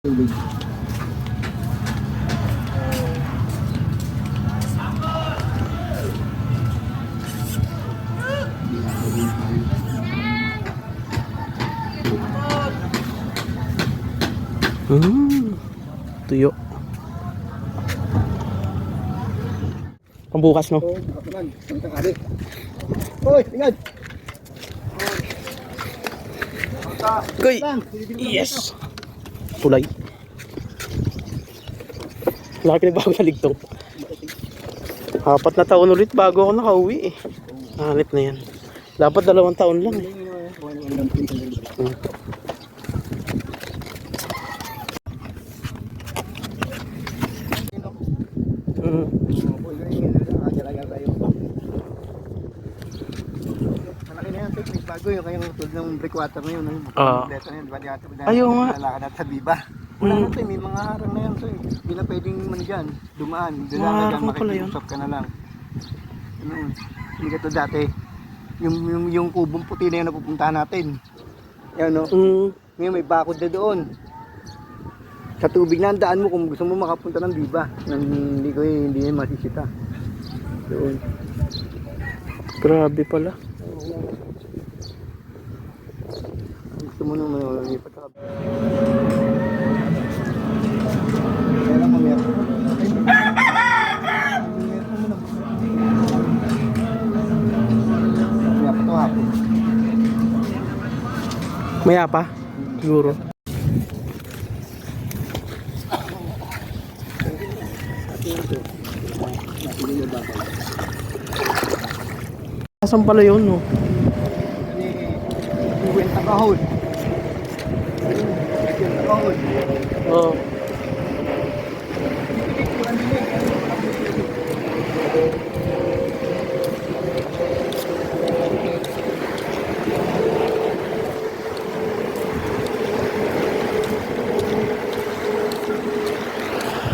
Tubig. Tuyo. Pambukas, no? Oo, nakapunan. Salitang ari. Hoy, tingad! Goy! Yes! Tulay. Laki pinagbago na ligtong. 4 na taon ulit bago ako nakauwi eh. Hanip na yan. Dapat 2 taon lang eh. Malaki na yan, technique bago yung kayong tulad ng breakwater na yun. Kompleto na yun, di ba? Ayaw nga. Lalakad at sa biba. Wala natin, may mga harang na yan. So, hindi na pwedeng man dyan, dumaan. Doon lang na dyan, makikiusap ka na lang. Hindi ka to dati. Yung kubong puti na yun na pupuntahan natin. Yan no? Ngayon may bakod na doon. Sa tubig na ang daan mo kung gusto mo makapunta ng biba. Hindi masisita. Doon. Grabe pala. Gusto mo naman may pagkakab. Kaya lang mamaya. Mamaya pa ito hapon. Maya pa? Siguro. Asan pala yun, no? Kwenta kahon. Kwenta kahon. Oo.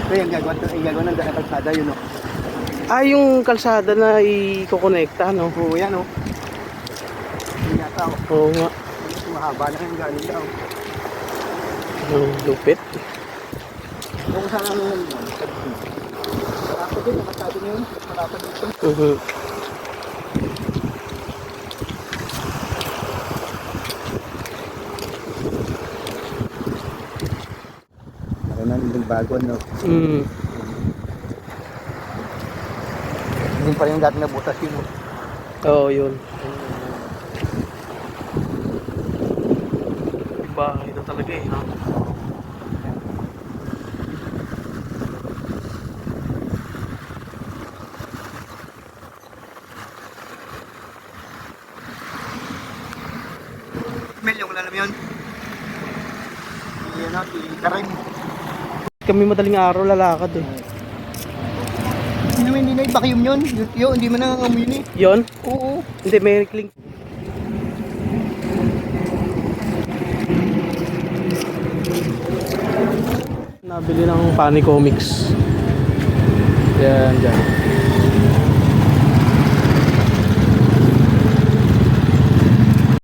Kaya yung gagawa ng kalsada yun, no? Ah, yung kalsada na i-connecta, no? Oo, yan, no? Hindi yata ako. Oo nga. Mahaba na yung galing daw. Lupit. Kung saan ano yun, malapad din, nakasado nyo yun. Malapad dito. Ako na yung bago, no? Hindi pa yung dati na butas yun, no? Oo, yun. Bahay na talaga eh, no? Mel, yung alam yun? Yan na, karim. Kami madaling araw lalakad eh. Hindi na i-vacuum yun. Yun, hindi mo nangangamoy yun eh. Yun? Oo. Hindi, may cling. Nabili ng Funny Comics. Yan, dyan.